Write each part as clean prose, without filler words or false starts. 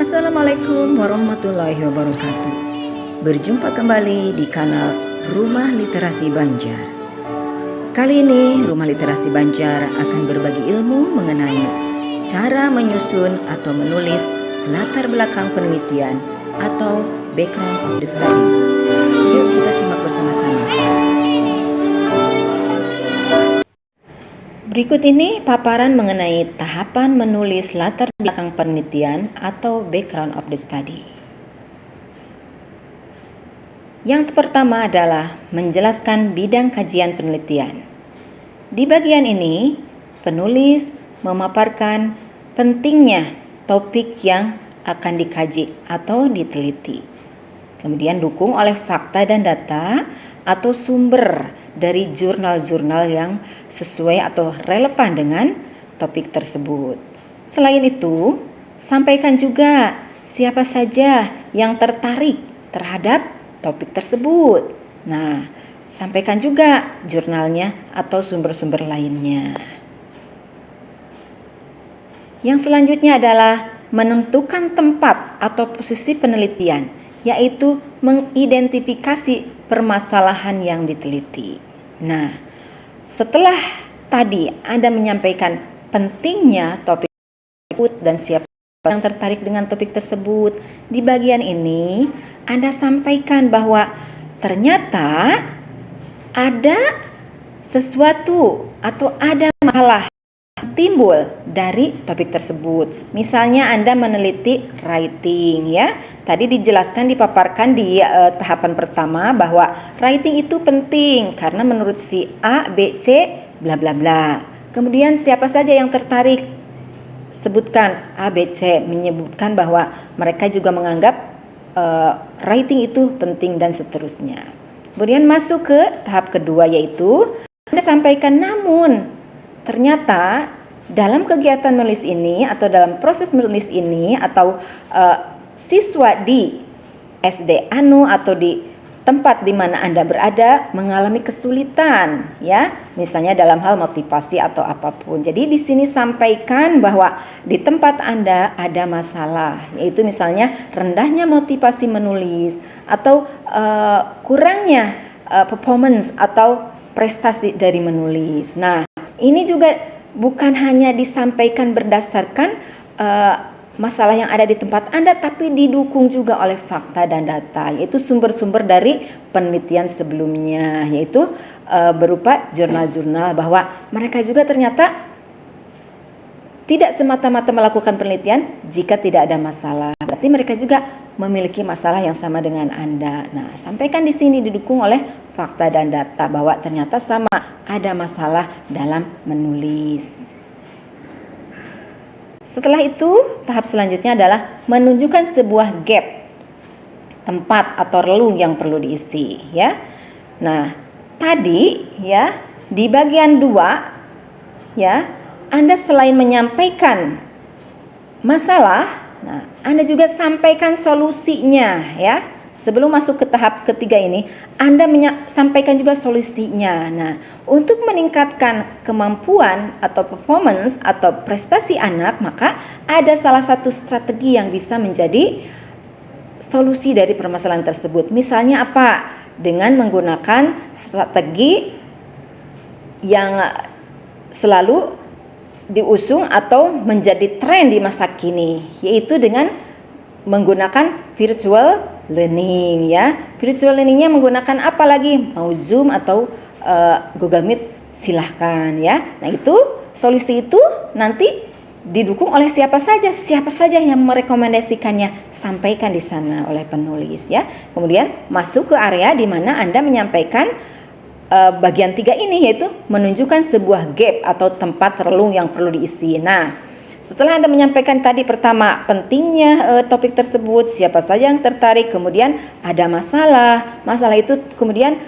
Assalamualaikum warahmatullahi wabarakatuh. Berjumpa kembali di kanal Rumah Literasi Banjar. Kali ini Rumah Literasi Banjar akan berbagi ilmu mengenai cara menyusun atau menulis latar belakang penelitian atau background of the study. Yuk kita simak bersama-sama. Berikut ini paparan mengenai tahapan menulis latar belakang penelitian atau background of the study. Yang pertama adalah menjelaskan bidang kajian penelitian. Di bagian ini, penulis memaparkan pentingnya topik yang akan dikaji atau diteliti. Kemudian dukung oleh fakta dan data atau sumber dari jurnal-jurnal yang sesuai atau relevan dengan topik tersebut. Selain itu, sampaikan juga siapa saja yang tertarik terhadap topik tersebut. Nah, sampaikan juga jurnalnya atau sumber-sumber lainnya. Yang selanjutnya adalah menentukan tempat atau posisi penelitian, yaitu mengidentifikasi permasalahan yang diteliti. Nah, setelah tadi Anda menyampaikan pentingnya topik tersebut dan siapa yang tertarik dengan topik tersebut, di bagian ini Anda sampaikan bahwa ternyata ada sesuatu atau ada masalah timbul dari topik tersebut. Misalnya Anda meneliti writing ya. Tadi dijelaskan dipaparkan di tahapan pertama bahwa writing itu penting karena menurut si A, B, C bla bla bla. Kemudian siapa saja yang tertarik? Sebutkan A, B, C, menyebutkan bahwa mereka juga menganggap writing itu penting dan seterusnya. Kemudian masuk ke tahap kedua, yaitu Anda sampaikan namun ternyata dalam kegiatan menulis ini atau dalam proses menulis ini atau siswa di SD Anu atau di tempat di mana Anda berada mengalami kesulitan ya, misalnya dalam hal motivasi atau apapun. Jadi di sini sampaikan bahwa di tempat Anda ada masalah, yaitu misalnya rendahnya motivasi menulis atau kurangnya performance atau prestasi dari menulis. Nah, ini juga bukan hanya disampaikan berdasarkan masalah yang ada di tempat Anda, tapi didukung juga oleh fakta dan data, yaitu sumber-sumber dari penelitian sebelumnya, yaitu berupa jurnal-jurnal bahwa mereka juga ternyata tidak semata-mata melakukan penelitian jika tidak ada masalah. Berarti mereka juga memiliki masalah yang sama dengan Anda. Nah, sampaikan di sini didukung oleh fakta dan data bahwa ternyata sama ada masalah dalam menulis. Setelah itu, tahap selanjutnya adalah menunjukkan sebuah gap, tempat atau relung yang perlu diisi, ya. Nah, tadi ya di bagian 2 ya, Anda selain menyampaikan masalah, nah, Anda juga sampaikan solusinya ya. Sebelum masuk ke tahap ketiga ini, Anda sampaikan juga solusinya. Nah, untuk meningkatkan kemampuan atau performance atau prestasi anak, maka ada salah satu strategi yang bisa menjadi solusi dari permasalahan tersebut. Misalnya apa? Dengan menggunakan strategi yang selalu diusung atau menjadi tren di masa kini, yaitu dengan menggunakan virtual learning ya. Virtual learningnya menggunakan apa lagi? Mau Zoom atau Google Meet, silahkan ya. Nah, itu solusi itu nanti didukung oleh siapa saja yang merekomendasikannya, sampaikan di sana oleh penulis ya. Kemudian masuk ke area di mana Anda menyampaikan bagian 3 ini, yaitu menunjukkan sebuah gap atau tempat relung yang perlu diisi. Nah, setelah Anda menyampaikan tadi pertama pentingnya topik tersebut, siapa saja yang tertarik, kemudian ada masalah itu kemudian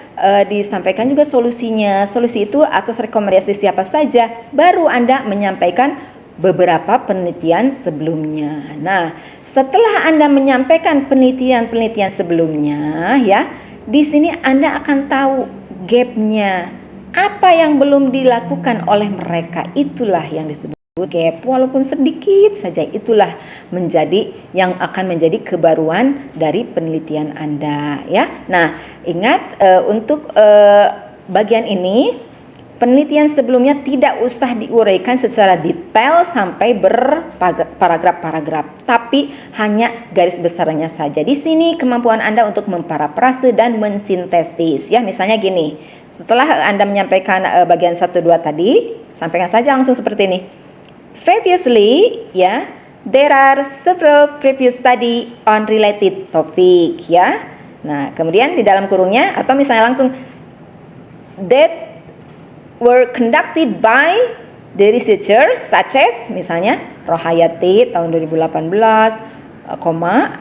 disampaikan juga solusinya. Solusi itu atas rekomendasi siapa saja, baru Anda menyampaikan beberapa penelitian sebelumnya. Nah, setelah Anda menyampaikan penelitian sebelumnya ya, di sini Anda akan tahu gapnya, apa yang belum dilakukan oleh mereka, itulah yang disebut gap walaupun sedikit saja, itulah yang akan menjadi kebaruan dari penelitian Anda ya. Nah, ingat untuk bagian ini penelitian sebelumnya tidak usah diuraikan secara detail sampai berparagraf-paragraf, tapi hanya garis besarnya saja. Di sini kemampuan Anda untuk memparafrase dan mensintesis ya. Misalnya gini, setelah Anda menyampaikan bagian 1 2 tadi, sampaikan saja langsung seperti ini. Previously, ya, there are several previous study on related topic, ya. Nah, kemudian di dalam kurungnya atau misalnya langsung that were conducted by the researchers such as misalnya Rohayati tahun 2018,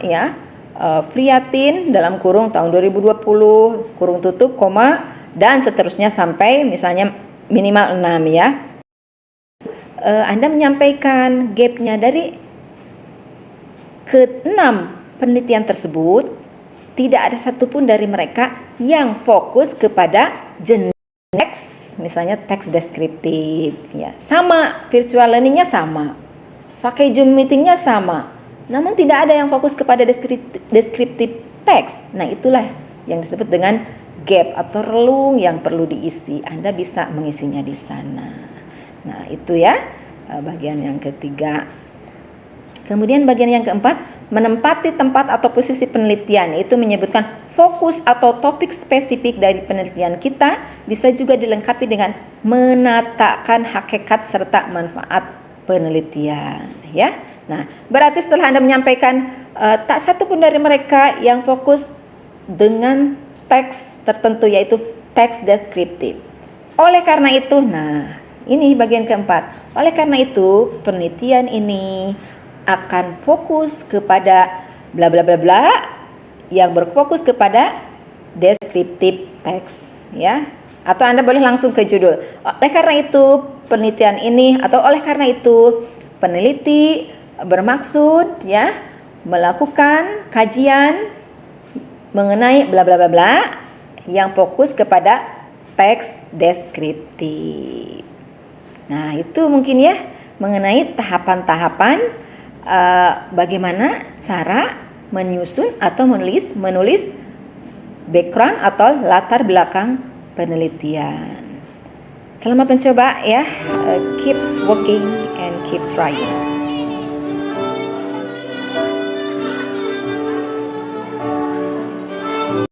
ya, Friatin dalam kurung tahun 2020, kurung tutup, dan seterusnya sampai misalnya minimal 6 ya. Anda menyampaikan gapnya dari ke-6 penelitian tersebut, tidak ada satupun dari mereka yang fokus kepada jenis teks, misalnya teks deskriptif ya. Sama, virtual learningnya sama, pakai Zoom meetingnya sama, namun tidak ada yang fokus kepada deskriptif teks. Nah, itulah yang disebut dengan gap atau relung yang perlu diisi. Anda bisa mengisinya di sana. Nah, itu ya bagian yang ketiga. Kemudian bagian yang keempat, menempati tempat atau posisi penelitian, itu menyebutkan fokus atau topik spesifik dari penelitian kita, bisa juga dilengkapi dengan menatakan hakikat serta manfaat penelitian ya. Nah, berarti setelah Anda menyampaikan tak satu pun dari mereka yang fokus dengan teks tertentu, yaitu teks deskriptif. Oleh karena itu, nah ini bagian keempat. Oleh karena itu, penelitian ini akan fokus kepada bla bla bla bla yang berfokus kepada deskriptif teks ya. Atau Anda boleh langsung ke judul. Oleh karena itu, penelitian ini atau oleh karena itu peneliti bermaksud ya melakukan kajian mengenai bla bla bla bla yang fokus kepada teks deskriptif. Nah, itu mungkin ya mengenai tahapan-tahapan bagaimana cara menyusun atau menulis background atau latar belakang penelitian. Selamat mencoba ya. Keep working and keep trying.